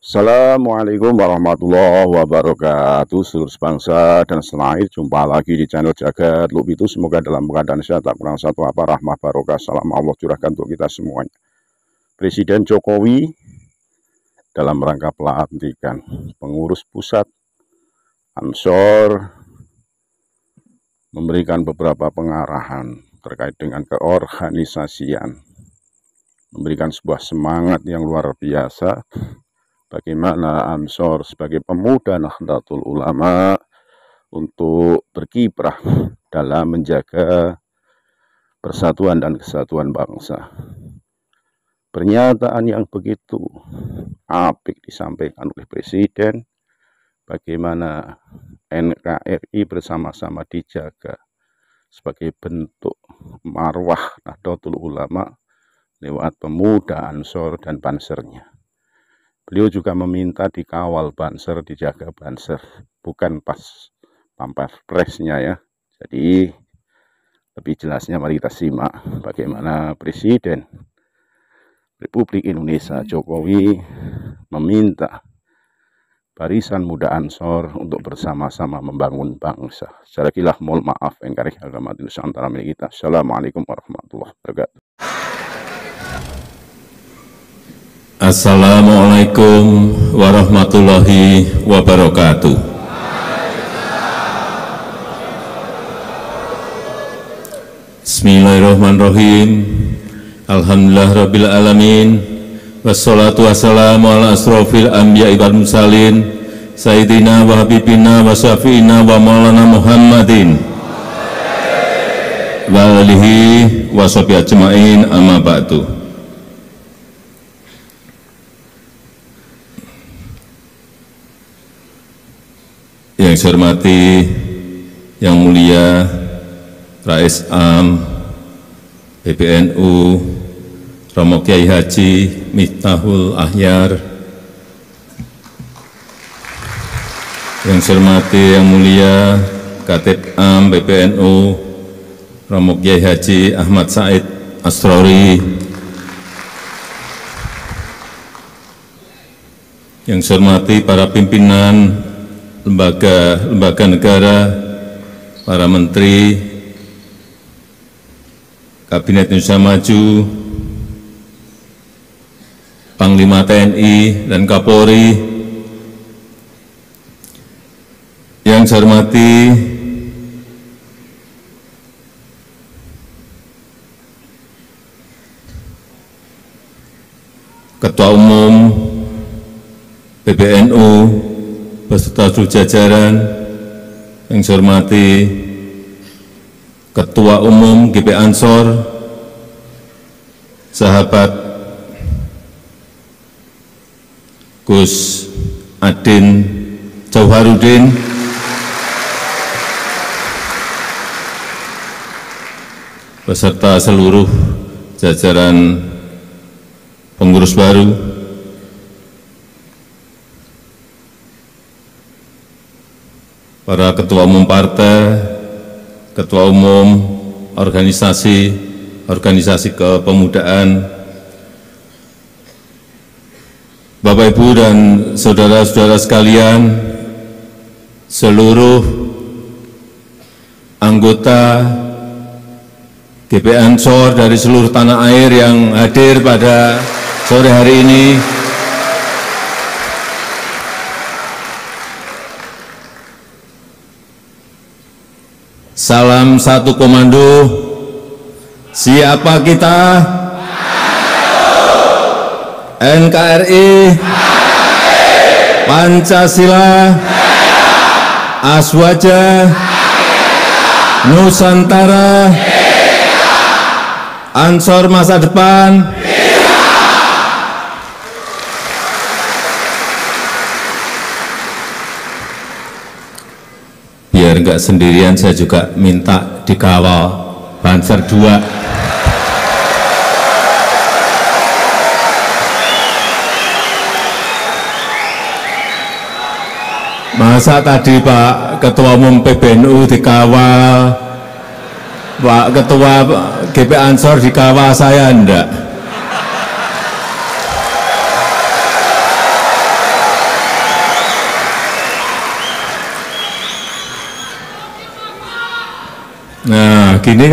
Assalamualaikum warahmatullahi wabarakatuh. Seluruh bangsa dan setanah air, jumpa lagi di channel Jagat Lub itu. Semoga dalam keadaan sehat, tak kurang satu apa, rahmah barokah, salam Allah curahkan untuk kita semuanya. Presiden Jokowi dalam rangka pelantikan pengurus pusat Ansor memberikan beberapa pengarahan terkait dengan keorganisasian, memberikan sebuah semangat yang luar biasa. Bagaimana Ansor sebagai pemuda Nahdlatul Ulama untuk berkiprah dalam menjaga persatuan dan kesatuan bangsa. Pernyataan yang begitu apik disampaikan oleh Presiden, bagaimana NKRI bersama-sama dijaga sebagai bentuk marwah Nahdlatul Ulama lewat pemuda Ansor dan Bansernya. Beliau juga meminta dikawal Banser, dijaga Banser, bukan pas presnya ya. Jadi lebih jelasnya mari kita simak bagaimana Presiden Republik Indonesia Jokowi meminta barisan muda Ansor untuk bersama-sama membangun bangsa. Secara kilah mohon maaf NKRI agama Nusantara milik kita. Assalamualaikum warahmatullahi wabarakatuh. Assalamualaikum warahmatullahi wabarakatuh. Bismillahirrahmanirrahim. Alhamdulillah rabbil alamin. Wassalatu wassalamu ala asrofil anbiya'i wal mursalin Sayyidina wa habibina wa syafi'ina wa maulana Muhammadin wa alihi wa sahbihi ajma'in, amma ba'du. Yang saya hormati, yang mulia Rais Am PBNU Romo Kiai Haji Miftahul Ahyar, yang saya hormati, yang mulia Khatib Am PBNU Romo Kiai Haji Ahmad Said Asrori, yang saya hormati para pimpinan lembaga negara, para menteri, Kabinet Indonesia Maju, Panglima TNI dan Kapolri, yang saya hormati Ketua Umum PBNU beserta seluruh jajaran, yang saya hormati Ketua Umum GP Ansor, sahabat Gus Adin Jauharudin, beserta seluruh jajaran pengurus baru, para ketua umum partai, ketua umum organisasi kepemudaan, Bapak Ibu dan saudara-saudara sekalian, seluruh anggota GP Ansor dari seluruh tanah air yang hadir pada sore hari ini, salam satu komando. Siapa kita? NKRI, Pancasila, Aswaja, Nusantara, Ansor masa depan. Biar enggak sendirian, saya juga minta dikawal Banser 2. Masa tadi Pak Ketua Umum PBNU dikawal, Pak Ketua GP Ansor dikawal, saya enggak. Nah, gini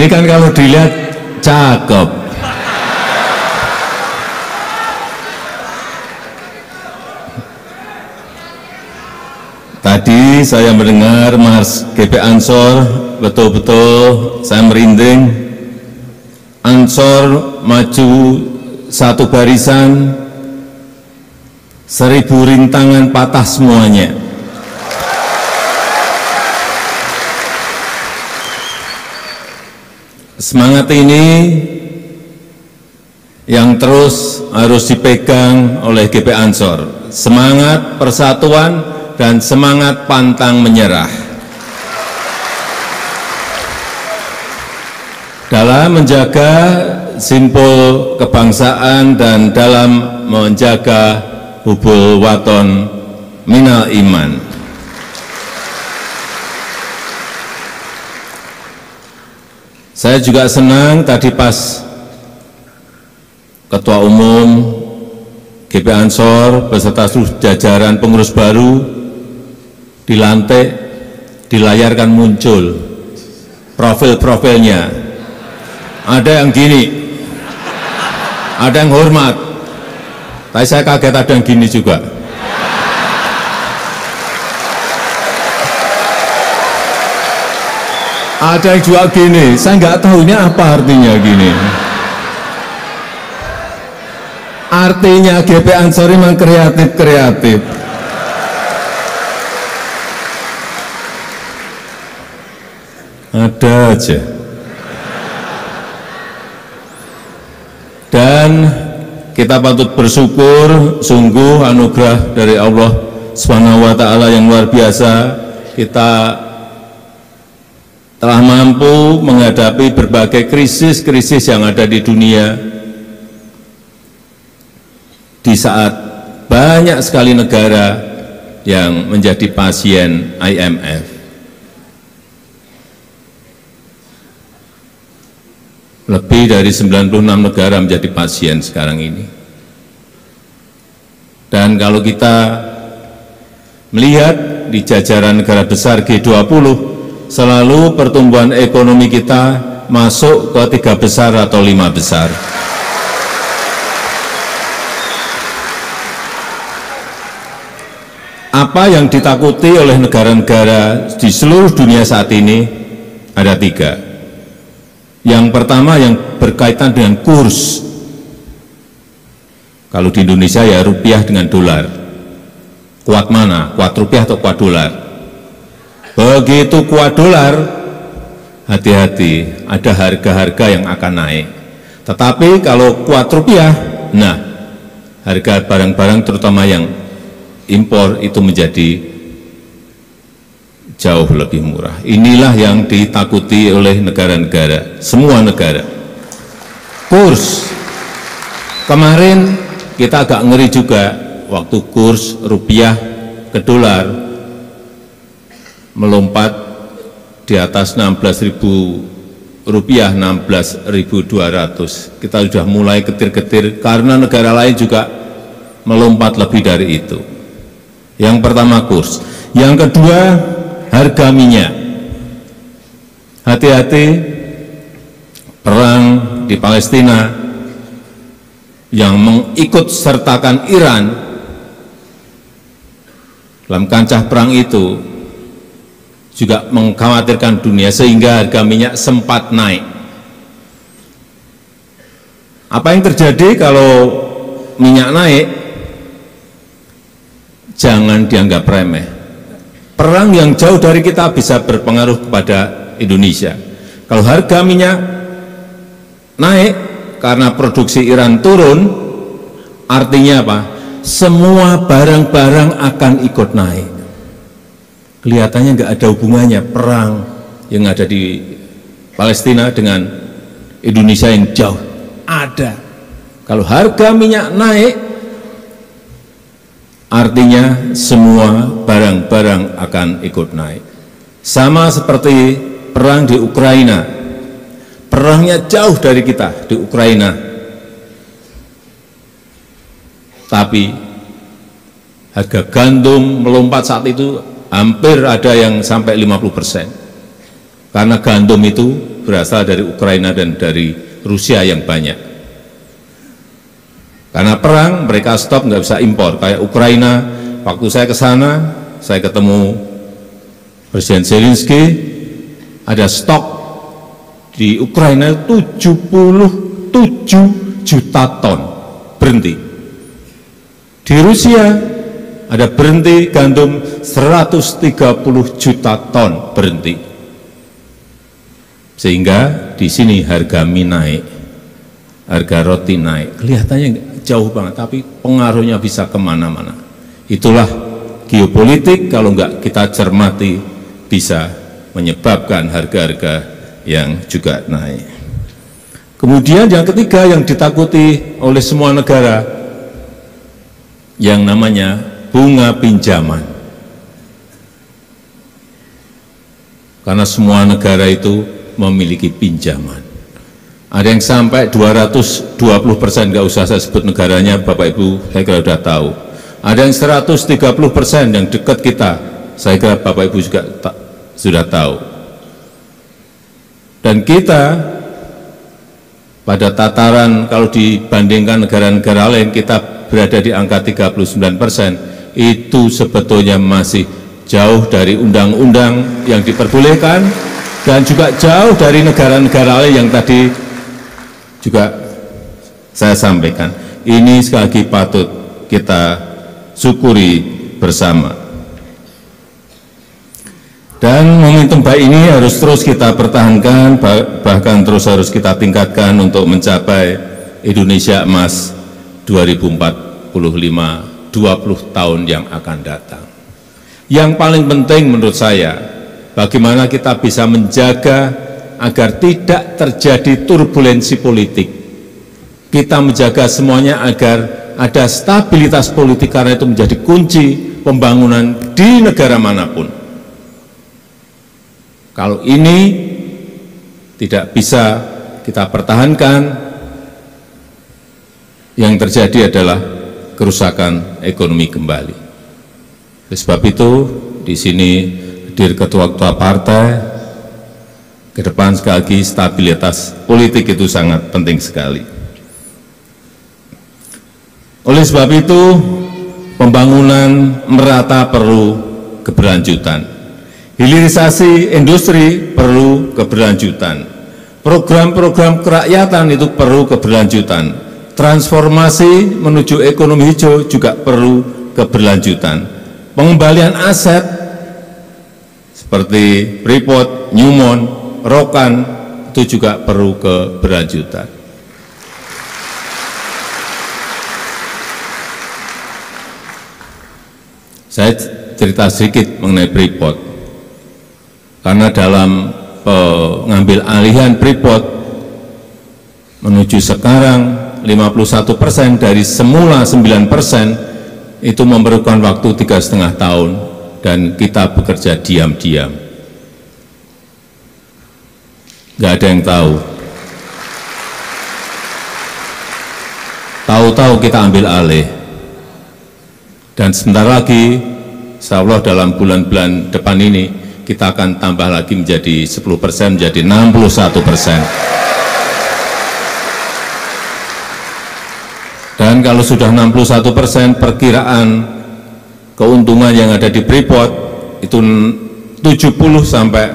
kan kalau dilihat cakep. Tadi saya mendengar Mas GP Ansor, betul-betul saya merinding. Ansor maju satu barisan, 1000 rintangan patah semuanya. Semangat ini yang terus harus dipegang oleh GP Ansor. Semangat persatuan dan semangat pantang menyerah. Dalam menjaga simbol kebangsaan dan dalam menjaga hubul waton minal iman. Saya juga senang tadi pas Ketua Umum GP Ansor beserta seluruh jajaran pengurus baru dilantik, dilayarkan muncul profil-profilnya. Ada yang gini, ada yang hormat, tapi saya kaget ada yang gini juga. Ada yang juga gini, saya nggak tahu ini apa artinya gini. Artinya GP Ansor memang kreatif. Ada aja. Dan kita patut bersyukur, sungguh anugerah dari Allah Subhanahu wa Ta'ala yang luar biasa. Kita telah mampu menghadapi berbagai krisis-krisis yang ada di dunia di saat banyak sekali negara yang menjadi pasien IMF. Lebih dari 96 negara menjadi pasien sekarang ini. Dan kalau kita melihat di jajaran negara besar G20, selalu pertumbuhan ekonomi kita masuk ke 3 besar atau 5 besar. Apa yang ditakuti oleh negara-negara di seluruh dunia saat ini ada 3. Yang pertama yang berkaitan dengan kurs. Kalau di Indonesia ya rupiah dengan dolar. Kuat mana? Kuat rupiah atau kuat dolar? Begitu kuat dolar, hati-hati, ada harga-harga yang akan naik. Tetapi kalau kuat rupiah, nah harga barang-barang terutama yang impor itu menjadi jauh lebih murah. Inilah yang ditakuti oleh negara-negara, semua negara. Kurs, kemarin kita agak ngeri juga waktu kurs rupiah ke dolar melompat di atas 16.000 rupiah, 16.200. Kita sudah mulai ketir-ketir karena negara lain juga melompat lebih dari itu. Yang pertama kurs. Yang kedua harga minyak. Hati-hati, perang di Palestina yang mengikut sertakan Iran dalam kancah perang itu juga mengkhawatirkan dunia sehingga harga minyak sempat naik. Apa yang terjadi kalau minyak naik? Jangan dianggap remeh. Perang yang jauh dari kita bisa berpengaruh kepada Indonesia. Kalau harga minyak naik karena produksi Iran turun, artinya apa? Semua barang-barang akan ikut naik. Kelihatannya nggak ada hubungannya perang yang ada di Palestina dengan Indonesia yang jauh. Ada. Kalau harga minyak naik, artinya semua barang-barang akan ikut naik. Sama seperti perang di Ukraina. Perangnya jauh dari kita di Ukraina. Tapi Harga gandum melompat saat itu hampir ada yang sampai 50%. Karena gandum itu berasal dari Ukraina dan dari Rusia yang banyak. Karena perang, mereka stop, nggak bisa impor. Kayak Ukraina, waktu saya ke sana, saya ketemu Presiden Zelensky, ada stok di Ukraina 77 juta ton berhenti. Di Rusia ada berhenti gandum 130 juta ton berhenti. Sehingga di sini harga mie naik, harga roti naik. Kelihatannya jauh banget, tapi pengaruhnya bisa kemana-mana. Itulah geopolitik, kalau enggak kita cermati bisa menyebabkan harga-harga yang juga naik. Kemudian yang ketiga yang ditakuti oleh semua negara, yang namanya bunga pinjaman. Karena semua negara itu memiliki pinjaman. Ada yang sampai 220%, nggak usah saya sebut negaranya, Bapak Ibu saya kira sudah tahu. Ada yang 130% yang dekat kita, saya kira Bapak Ibu juga sudah tahu. Dan kita pada tataran kalau dibandingkan negara-negara lain, kita berada di angka 39%, itu sebetulnya masih jauh dari undang-undang yang diperbolehkan, dan juga jauh dari negara-negara lain yang tadi juga saya sampaikan. Ini sekali lagi patut kita syukuri bersama. Dan momentum baik ini harus terus kita pertahankan, bahkan terus harus kita tingkatkan untuk mencapai Indonesia Emas 2045, 20 tahun yang akan datang. Yang paling penting menurut saya, bagaimana kita bisa menjaga agar tidak terjadi turbulensi politik. Kita menjaga semuanya agar ada stabilitas politik, karena itu menjadi kunci pembangunan di negara manapun. Kalau ini tidak bisa kita pertahankan, yang terjadi adalah kerusakan ekonomi kembali. Oleh sebab itu, di sini hadir ketua-ketua partai, ke depan sekali lagi stabilitas politik itu sangat penting sekali. Oleh sebab itu, pembangunan merata perlu keberlanjutan. Hilirisasi industri perlu keberlanjutan. Program-program kerakyatan itu perlu keberlanjutan. Transformasi menuju ekonomi hijau juga perlu keberlanjutan. Pengembalian aset seperti Freeport, Newmont, Rokan itu juga perlu keberlanjutan. Saya cerita sedikit mengenai Freeport, karena dalam pengambil alihan Freeport menuju sekarang 51% dari semula 9% itu memerlukan waktu 3,5 tahun, dan kita bekerja diam-diam. Nggak ada yang tahu. Tahu-tahu kita ambil alih. Dan sebentar lagi, insya Allah dalam bulan-bulan depan ini, kita akan tambah lagi menjadi 10%, menjadi 61%. Dan kalau sudah 61%, perkiraan keuntungan yang ada di Freeport itu 70 sampai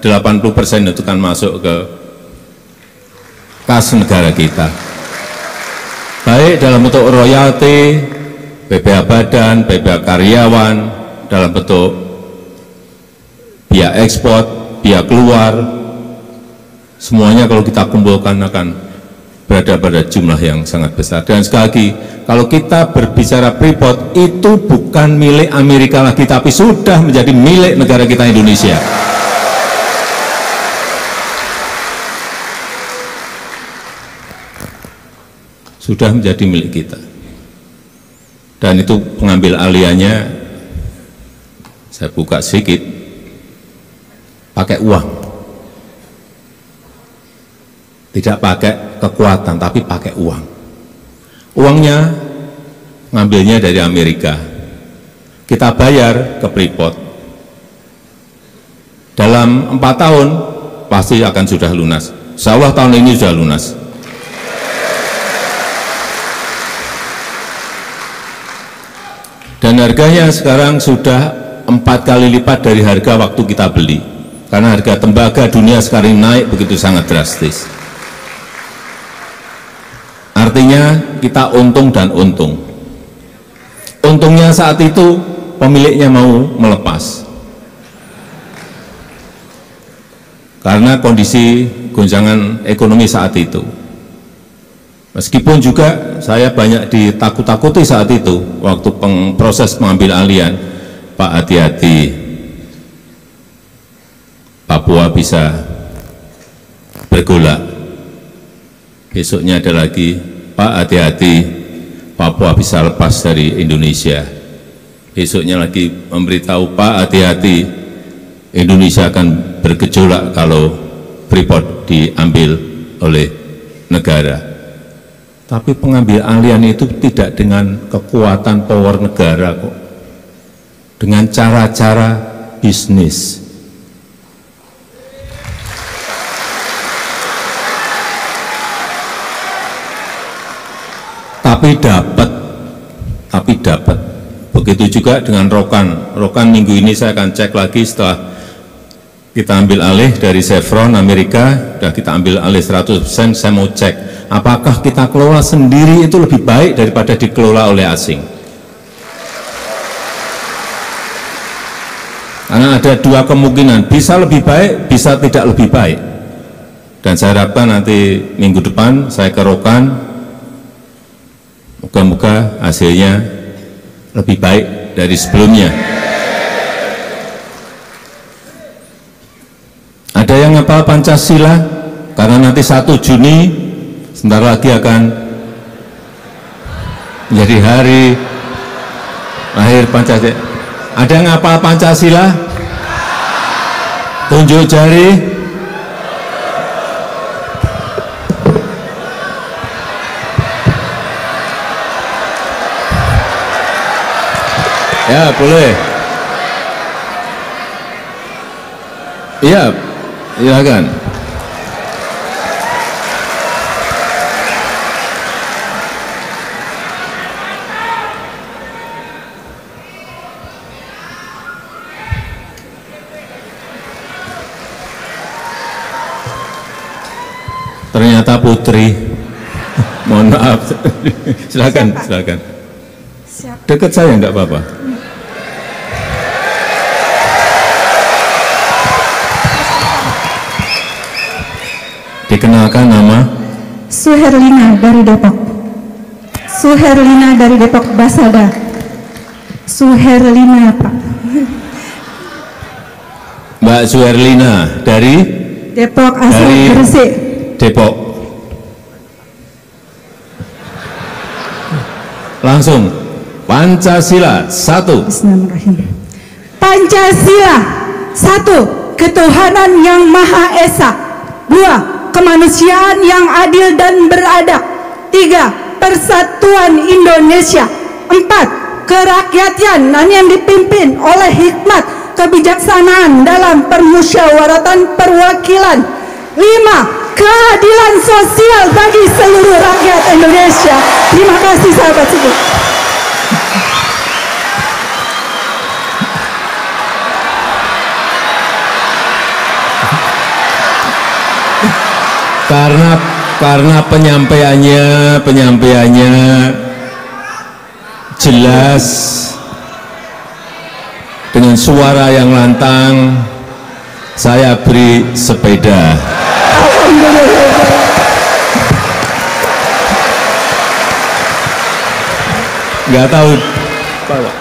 80% itu kan masuk ke kas negara kita. Baik dalam bentuk royalti, BPH badan, BPH karyawan, dalam bentuk biaya ekspor, biaya keluar, semuanya kalau kita kumpulkan akan berada pada jumlah yang sangat besar. Dan sekali lagi, kalau kita berbicara Freeport, itu bukan milik Amerika lagi, tapi sudah menjadi milik negara kita Indonesia. Sudah menjadi milik kita. Dan itu pengambil alihannya, saya buka sedikit, pakai uang. Tidak pakai kekuatan, tapi pakai uang. Uangnya ngambilnya dari Amerika. kita bayar ke Freeport. Dalam 4 tahun pasti akan sudah lunas. Insya Allah tahun ini sudah lunas. Dan harganya sekarang sudah 4 kali lipat dari harga waktu kita beli. Karena harga tembaga dunia sekarang naik begitu sangat drastis. Artinya kita untung dan untung. Untungnya saat itu pemiliknya mau melepas. Karena kondisi gonjangan ekonomi saat itu. Meskipun juga saya banyak ditakut-takuti saat itu, waktu proses pengambil alihan, Pak hati-hati, Papua bisa bergolak. Besoknya ada lagi, Pak hati-hati, Papua bisa lepas dari Indonesia. Besoknya lagi memberitahu, Pak hati-hati, Indonesia akan bergejolak kalau Freeport diambil oleh negara. Tapi pengambil alihan itu tidak dengan kekuatan power negara kok. Dengan cara-cara bisnis. Tapi dapat. Begitu juga dengan Rokan. Rokan minggu ini saya akan cek lagi setelah kita ambil alih dari Chevron Amerika, sudah kita ambil alih 100%, saya mau cek apakah kita kelola sendiri itu lebih baik daripada dikelola oleh asing. Karena ada dua kemungkinan, bisa lebih baik, bisa tidak lebih baik. Dan saya harapkan nanti minggu depan saya ke Rokan, moga-moga hasilnya lebih baik dari sebelumnya. Ada yang ngapal Pancasila? Karena nanti 1 Juni sebentar lagi akan menjadi hari lahir Pancasila. Ada yang ngapal Pancasila? Tunjuk jari. Ya, boleh. Iya, silakan. Ternyata putri. Mohon maaf. Silakan, silakan. Dekat saya enggak apa-apa. Dikenalkan nama? Suherlina dari Depok. Suherlina dari Depok Basada. Suherlina, Pak. Mbak Suherlina dari? Depok asal dari Gresik. Depok. Langsung. Pancasila 1. Bismillahirrahmanirrahim. Pancasila 1. Ketuhanan yang Maha Esa. 2. Kemanusiaan yang adil dan beradab. 3. Persatuan Indonesia. 4. Kerakyatan yang dipimpin oleh hikmat kebijaksanaan dalam permusyawaratan perwakilan. 5. Keadilan sosial bagi seluruh rakyat Indonesia. Terima kasih sahabat suku. Karena penyampaiannya jelas dengan suara yang lantang, saya beri sepeda. Nggak tahu bawa.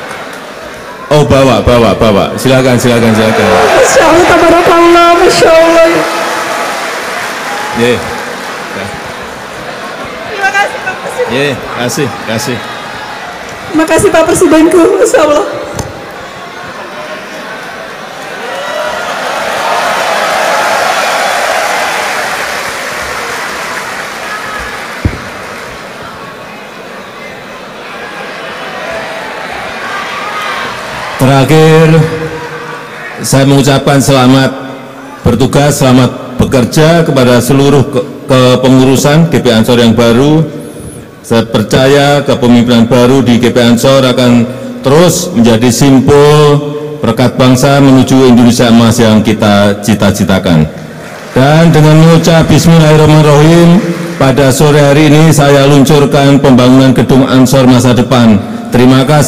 Oh, bawa. Silakan. Masya Allah, tabarakallah, Masya Allah. Yeah. Terima kasih Pak Presiden. Yeah, kasih. Terima kasih Pak Presidenku. Masya Allah. Terakhir, saya mengucapkan selamat bertugas, selamat bekerja kepada seluruh kepengurusan GP Ansor yang baru. Saya percaya kepemimpinan baru di GP Ansor akan terus menjadi simbol perekat bangsa menuju Indonesia emas yang kita cita-citakan. Dan dengan mengucap Bismillahirrahmanirrahim, pada sore hari ini saya luncurkan pembangunan gedung Ansor masa depan. Terima kasih.